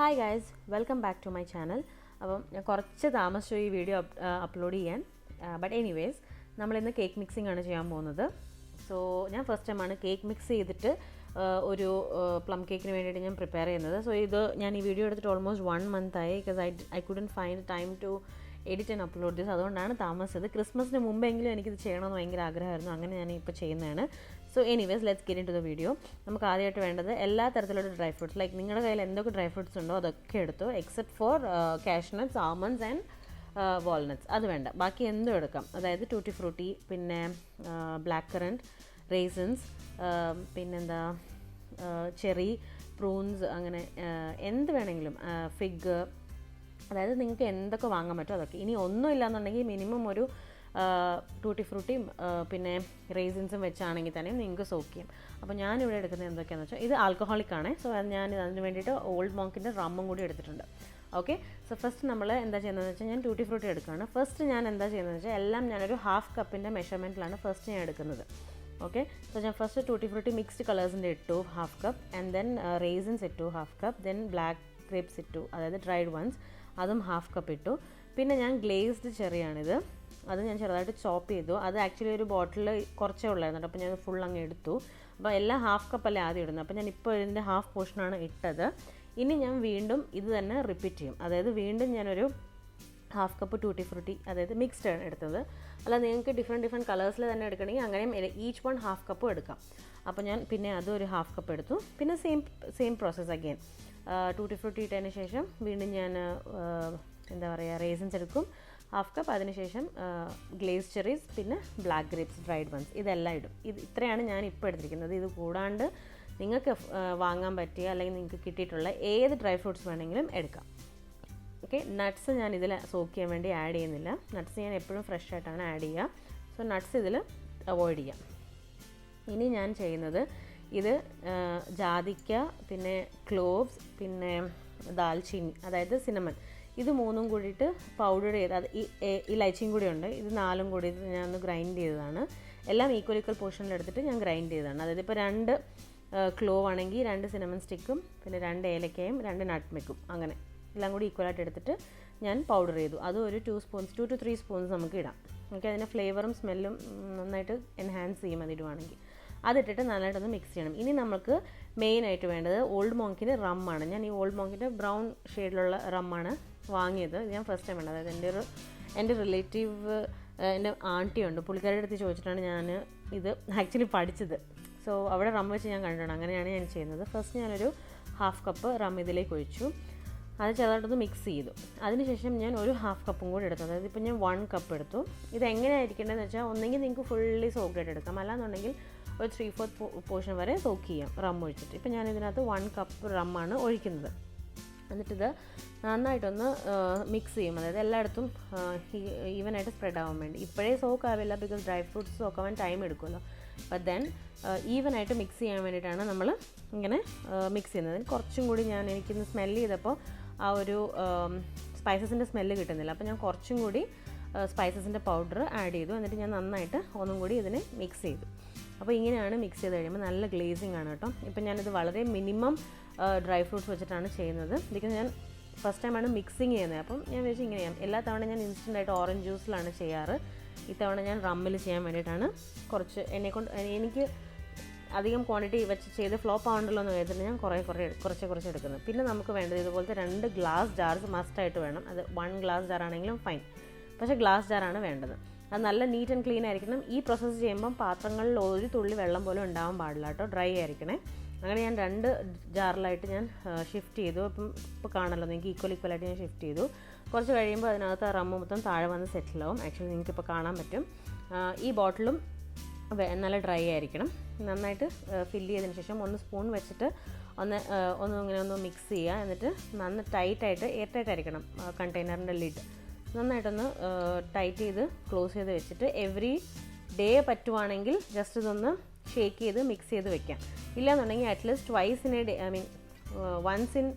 Hi guys, welcome back to my channel. അപ്പം ഞാൻ കുറച്ച് താമസിച്ചു ഈ വീഡിയോ അപ്ലോഡ് ചെയ്യാൻ. ബട്ട് എനിവേസ്, നമ്മളിന്ന് കേക്ക് മിക്സിംഗ് ആണ് ചെയ്യാൻ പോകുന്നത്. സോ ഞാൻ ഫസ്റ്റ് ടൈമാണ് കേക്ക് മിക്സ് ചെയ്തിട്ട് ഒരു പ്ലം കേക്കിന് വേണ്ടിയിട്ട് ഞാൻ പ്രിപ്പയർ ചെയ്യുന്നത്. സോ ഇത് ഞാൻ ഈ വീഡിയോ എടുത്തിട്ട് ഓൾമോസ്റ്റ് 1 month ആയി. Because I couldn't find time to edit and upload this. അതുകൊണ്ടാണ് താമസിച്ചത്. ക്രിസ്മസിന് മുമ്പെങ്കിലും എനിക്കിത് ചെയ്യണമെന്ന് ഭയങ്കര ആഗ്രഹമായിരുന്നു. അങ്ങനെ ഞാൻ ഇപ്പോൾ ചെയ്യുന്നതാണ്. So anyways, let's get into the video. നമുക്ക് ആദ്യമായിട്ട് വേണ്ടത് എല്ലാ തരത്തിലുള്ള ഡ്രൈ ഫ്രൂട്ട്സ്, ലൈക്ക് നിങ്ങളുടെ കയ്യിൽ എന്തൊക്കെ ഡ്രൈ ഫ്രൂട്ട്സ് ഉണ്ടോ അതൊക്കെ എടുത്തു, except for cashew nuts, almonds and walnuts. അത് വേണ്ട, ബാക്കി എന്തും എടുക്കാം. അതായത് ടൂട്ടി ഫ്രൂട്ടി, പിന്നെ ബ്ലാക്ക് കറൻറ്റ്, റേസിൻസ്, പിന്നെന്താ ചെറി, പ്രൂൺസ്, അങ്ങനെ എന്ത് വേണമെങ്കിലും, ഫിഗ്, അതായത് നിങ്ങൾക്ക് എന്തൊക്കെ വാങ്ങാൻ പറ്റുമോ അതൊക്കെ. ഇനി ഒന്നും ഇല്ലയെന്നുണ്ടെങ്കിൽ മിനിമം ഒരു ടൂട്ടി ഫ്രൂട്ടിയും പിന്നെ റേസിൻസും വെച്ചാണെങ്കിൽ തന്നെ നിങ്ങൾക്ക് സോക്ക് ചെയ്യും. അപ്പോൾ ഞാനിവിടെ എടുക്കുന്നത് എന്തൊക്കെയാണെന്ന് വെച്ചാൽ, ഇത് ആൽക്കഹോളിക് ആണ്. സോ ഞാൻ അതിന് വേണ്ടിയിട്ട് ഓൾഡ് മോങ്കിൻ്റെ റമ്മും കൂടി എടുത്തിട്ടുണ്ട്. ഓക്കെ, സോ ഫസ്റ്റ് നമ്മൾ എന്താ ചെയ്യുന്നതെന്ന് വെച്ചാൽ, ഞാൻ ടൂട്ടി ഫ്രൂട്ടി എടുക്കുകയാണ്. ഫസ്റ്റ് ഞാൻ എന്താ ചെയ്യുന്നതെന്ന് വെച്ചാൽ, എല്ലാം ഞാനൊരു 1/2 കപ്പിൻ്റെ മെഷർമെൻറ്റിലാണ് ഫസ്റ്റ് ഞാൻ എടുക്കുന്നത്. ഓക്കെ, സോ ഞാൻ ഫസ്റ്റ് ടൂട്ടി ഫ്രൂട്ടി മിക്സ്ഡ് കളേഴ്സിൻ്റെ ഇട്ടു 1/2 കപ്പ്, ആൻഡ് ദെൻ റേസിൻസ് ഇട്ടു 1/2 കപ്പ്, ദെൻ ബ്ലാക്ക് ഗ്രേപ്സ് ഇട്ടു, അതായത് ഡ്രൈഡ് വൺസ്, അതും 1/2 കപ്പ് ഇട്ടു. പിന്നെ ഞാൻ ഗ്ലേസ്ഡ് ചെറിയാണിത്, അത് ഞാൻ ചെറുതായിട്ട് ചോപ്പ് ചെയ്തു. അത് ആക്ച്വലി ഒരു ബോട്ടിൽ കുറച്ചേ ഉള്ളായിരുന്നു, അപ്പോൾ ഞാൻ ഫുൾ അങ്ങ് എടുത്തു. അപ്പോൾ എല്ലാം 1/2 കപ്പല്ലേ ആദ്യം ഇടുന്നത്. അപ്പോൾ ഞാൻ ഇപ്പോൾ ഇതിൻ്റെ 1/2 പോർഷനാണ് ഇട്ടത്. ഇനി ഞാൻ വീണ്ടും ഇത് തന്നെ റിപ്പീറ്റ് ചെയ്യും. അതായത് വീണ്ടും ഞാനൊരു 1/2 കപ്പ് ടൂട്ടി ഫ്രൂട്ടി, അതായത് മിക്സ്ഡ് ആണ് എടുത്തത്. അല്ല, നിങ്ങൾക്ക് ഡിഫറെൻറ്റ് കളേഴ്സിൽ തന്നെ എടുക്കണമെങ്കിൽ അങ്ങനെയും ഈച്ച് 1/2 കപ്പ് എടുക്കാം. അപ്പോൾ ഞാൻ പിന്നെ അതും ഒരു 1/2 കപ്പ് എടുത്തു. പിന്നെ same process again. Tutti Frooti ഇട്ടതിന് ശേഷം വീണ്ടും ഞാൻ എന്താ പറയുക, റേസിൻസ് എടുക്കും 1/2 കപ്പ്, അതിനുശേഷം ഗ്ലേസ് ചെറീസ്, പിന്നെ ബ്ലാക്ക് ഗ്രേപ്സ്, ഡ്രൈഡ് വൺസ്, ഇതെല്ലാം ഇടും. ഇത്രയാണ് ഞാൻ ഇപ്പോൾ എടുത്തിരിക്കുന്നത്. ഇത് കൂടാണ്ട് നിങ്ങൾക്ക് വാങ്ങാൻ പറ്റിയ അല്ലെങ്കിൽ നിങ്ങൾക്ക് കിട്ടിയിട്ടുള്ള ഏത് ഡ്രൈ ഫ്രൂട്ട്സ് വേണമെങ്കിലും എടുക്കാം. ഓക്കെ, നട്ട്സ് ഞാൻ ഇതിൽ സോക്ക് ചെയ്യാൻ വേണ്ടി ആഡ് ചെയ്യുന്നില്ല. നട്ട്സ് ഞാൻ എപ്പോഴും ഫ്രഷ് ആയിട്ടാണ് ആഡ് ചെയ്യുക. സോ നട്ട്സ് ഇതിൽ അവോയ്ഡ് ചെയ്യാം. ഇനി ഞാൻ ചെയ്യുന്നത്, ഇത് ജാതിക്ക, പിന്നെ ക്ലോവ്സ്, പിന്നെ ദാൽച്ചീനി, അതായത് സിനമൺ, ഇത് 3ഉം കൂടിയിട്ട് പൗഡർ ചെയ്ത്, അത് ഇലൈച്ചിയും കൂടി ഉണ്ട്, ഇത് 4ഉം കൂടി ഞാൻ ഒന്ന് ഗ്രൈൻഡ് ചെയ്തതാണ്. എല്ലാം ഈക്വൽ പോർഷനിലെടുത്തിട്ട് ഞാൻ ഗ്രൈൻഡ് ചെയ്തതാണ്. അതായത് ഇപ്പോൾ 2 ക്ലോവ് ആണെങ്കിൽ 2 സിനമൺ സ്റ്റിക്കും, പിന്നെ 2 ഏലക്കയും 2 നട്ട്മെഗും, അങ്ങനെ എല്ലാം കൂടി ഈക്വലായിട്ട് എടുത്തിട്ട് ഞാൻ പൗഡർ ചെയ്തു. അത് ഒരു 2 to 3 സ്പൂൺസ് നമുക്ക് ഇടാം. ഓക്കെ, അതിൻ്റെ ഫ്ലേവറും സ്മെല്ലും നന്നായിട്ട് എൻഹാൻസ് ചെയ്യും അതിടുവാണെങ്കിൽ. അതിട്ടിട്ട് നന്നായിട്ടൊന്ന് മിക്സ് ചെയ്യണം. ഇനി നമുക്ക് മെയിനായിട്ട് വേണ്ടത് ഓൾഡ് മോങ്കിൻ്റെ റമ്മാണ്. ഞാൻ ഈ ഓൾഡ് മോങ്കിൻ്റെ ബ്രൗൺ ഷെയ്ഡിലുള്ള റമ്മാണ് വാങ്ങിയത്. ഞാൻ ഫസ്റ്റ് ടൈം വേണ്ടത്. അതായത് എൻ്റെ റിലേറ്റീവ്, എൻ്റെ ആൻറ്റിയുണ്ട്, പുള്ളിക്കാരുടെ അടുത്ത് ചോദിച്ചിട്ടാണ് ഞാൻ ഇത് ആക്ച്വലി പഠിച്ചത്. സോ അവിടെ റം വെച്ച് ഞാൻ കണ്ടിട്ടുണ്ട്. അങ്ങനെയാണ് ഞാൻ ചെയ്യുന്നത്. ഫസ്റ്റ് ഞാനൊരു 1/2 കപ്പ് റം ഇതിലേക്ക് ഒഴിച്ചു. അത് ചെറുതായിട്ടൊന്ന് മിക്സ് ചെയ്തു. അതിനുശേഷം ഞാൻ ഒരു 1/2 കപ്പും കൂടി എടുത്തു. അതായത് ഇപ്പോൾ ഞാൻ 1 കപ്പ് എടുത്തു. ഇത് എങ്ങനെയായിരിക്കേണ്ടതെന്ന് വെച്ചാൽ, ഒന്നെങ്കിൽ നിങ്ങൾക്ക് ഫുള്ളി സോക്ക് ആയിട്ട് എടുക്കാം, അല്ലാന്നുണ്ടെങ്കിൽ ഒരു 3/4 പോർഷൻ വരെ സോക്ക് ചെയ്യാം റം ഒഴിച്ചിട്ട്. ഇപ്പോൾ ഞാൻ ഇതിനകത്ത് 1 കപ്പ് റമ്മാണ് ഒഴിക്കുന്നത്. എന്നിട്ടിത് നന്നായിട്ടൊന്ന് മിക്സ് ചെയ്യും. അതായത് എല്ലായിടത്തും ഈവനായിട്ട് സ്പ്രെഡ് ആവാൻ വേണ്ടി. ഇപ്പോഴേ സോക്ക് ആവില്ല, ബിക്കോസ് ഡ്രൈ ഫ്രൂട്ട്സ് സോക്ക് ആവാൻ ടൈം എടുക്കുമല്ലോ. ബട്ട് ദെൻ ഈവനായിട്ട് മിക്സ് ചെയ്യാൻ വേണ്ടിയിട്ടാണ് നമ്മൾ ഇങ്ങനെ മിക്സ് ചെയ്യുന്നത്. കുറച്ചും കൂടി എനിക്കിന്ന് സ്മെല്ല് ചെയ്തപ്പോൾ ആ ഒരു സ്പൈസസിൻ്റെ സ്മെല്ല് കിട്ടുന്നില്ല. അപ്പോൾ ഞാൻ കുറച്ചും കൂടി സ്പൈസസിൻ്റെ പൗഡർ ആഡ് ചെയ്തു. എന്നിട്ട് ഞാൻ നന്നായിട്ട് ഒന്നും കൂടി ഇതിനെ മിക്സ് ചെയ്തു. അപ്പോൾ ഇങ്ങനെയാണ് മിക്സ് ചെയ്ത് കഴിയുമ്പോൾ നല്ല ഗ്ലേസിങ് ആണ് കേട്ടോ. ഇപ്പം ഞാനിത് വളരെ മിനിമം ഡ്രൈ ഫ്രൂട്ട്സ് വെച്ചിട്ടാണ് ചെയ്യുന്നത്. ബിക്കോസ് ഞാൻ ഫസ്റ്റ് ടൈമാണ് മിക്സിങ് ചെയ്യുന്നത്. അപ്പം ഞാൻ വിചാരിച്ചു ഇങ്ങനെ ചെയ്യാം. എല്ലാ തവണ ഞാൻ ഇൻസ്റ്റൻ്റായിട്ട് ഓറഞ്ച് ജ്യൂസിലാണ് ചെയ്യാറ്. ഇത്തവണ ഞാൻ റമ്മിൽ ചെയ്യാൻ വേണ്ടിയിട്ടാണ് കുറച്ച് എനിക്ക് അധികം ക്വാണ്ടിറ്റി വെച്ച് ചെയ്ത് ഫ്ലോപ്പ് ആവണ്ടല്ലോ എന്ന് വിചാരിച്ചിട്ട് ഞാൻ കുറച്ച് എടുക്കുന്നത്. പിന്നെ നമുക്ക് വേണ്ടത് ഇതുപോലത്തെ 2 ഗ്ലാസ് ജാർസ് മസ്റ്റായിട്ട് വേണം. അത് 1 ഗ്ലാസ് ജാർ ആണെങ്കിലും ഫൈൻ, പക്ഷേ ഗ്ലാസ് ജാറാണ് വേണ്ടത്. അത് നല്ല നീറ്റ് ആൻഡ് ക്ലീൻ ആയിരിക്കണം. ഈ പ്രോസസ്സ് ചെയ്യുമ്പം പാത്രങ്ങളിൽ ഒരു തുള്ളി വെള്ളം പോലും ഉണ്ടാവാൻ പാടില്ല കേട്ടോ, ഡ്രൈ ആയിരിക്കണേ. അങ്ങനെ ഞാൻ 2 ജാറിലായിട്ട് ഞാൻ ഷിഫ്റ്റ് ചെയ്തു. ഇപ്പോൾ കാണല്ലോ നിങ്ങൾക്ക് ഈക്വലായിട്ട് ഞാൻ ഷിഫ്റ്റ് ചെയ്തു. കുറച്ച് കഴിയുമ്പോൾ അതിനകത്ത് ആ റമ്മ് മൊത്തം താഴെ വന്ന് സെറ്റിലാവും. ആക്ച്വലി നിങ്ങൾക്കിപ്പോൾ കാണാൻ പറ്റും. ഈ ബോട്ടിലും നല്ല ഡ്രൈ ആയിരിക്കണം. നന്നായിട്ട് ഫില്ല് ചെയ്തതിന് ശേഷം ഒന്ന് സ്പൂൺ വെച്ചിട്ട് ഇങ്ങനെ ഒന്ന് മിക്സ് ചെയ്യുക. എന്നിട്ട് ടൈറ്റായിട്ട് എയർ ടൈറ്റ് ആയിരിക്കണം കണ്ടെയ്നറിൻ്റെ ലിഡ്. നന്നായിട്ടൊന്ന് ടൈറ്റ് ചെയ്ത് ക്ലോസ് ചെയ്ത് വെച്ചിട്ട് എവറി ഡേ പറ്റുവാണെങ്കിൽ ജസ്റ്റ് ഇതൊന്ന് ഷേക്ക് ചെയ്ത് മിക്സ് ചെയ്ത് വെക്കാം. ഇല്ലയെന്നുണ്ടെങ്കിൽ at least twice in a day, once in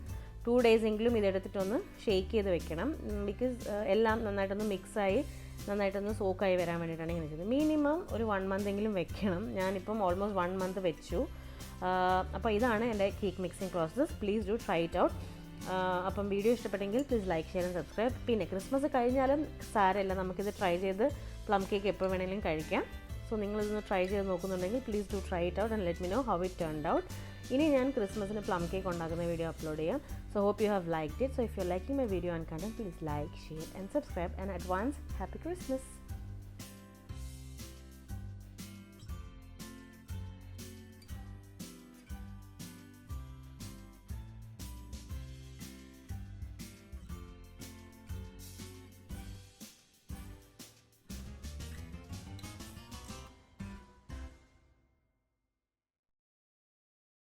2 days എങ്കിലും ഇതെടുത്തിട്ടൊന്ന് ഷേക്ക് ചെയ്ത് വെക്കണം. ബിക്കോസ് എല്ലാം നന്നായിട്ടൊന്ന് മിക്സായി നന്നായിട്ടൊന്ന് സോക്കായി വരാൻ വേണ്ടിയിട്ടാണ് ഇങ്ങനെ ചെയ്തത്. മിനിമം ഒരു 1 month എങ്കിലും വെക്കണം. ഞാനിപ്പം ഓൾമോസ്റ്റ് 1 month വെച്ചു. അപ്പോൾ ഇതാണ് എൻ്റെ cake mixing process. Please do try it out. അപ്പം വീഡിയോ ഇഷ്ടപ്പെട്ടെങ്കിൽ please like share and subscribe. പിന്നെ ക്രിസ്മസ് കഴിഞ്ഞാലും സാരമില്ല, നമുക്കിത് ട്രൈ ചെയ്ത് പ്ലം കേക്ക് എപ്പോൾ വേണമെങ്കിലും കഴിക്കാം. സോ നിങ്ങളിതൊന്ന് ട്രൈ ചെയ്ത് നോക്കുന്നുണ്ടെങ്കിൽ please do try it out and let me know how it turned out. ഇനി ഞാൻ ക്രിസ്മസിന് പ്ലം കേക്ക് ഉണ്ടാക്കുന്ന വീഡിയോ അപ്ലോഡ് ചെയ്യാം. So hope you have liked it. So if you liking my video and content, please like share and subscribe and advance happy Christmas.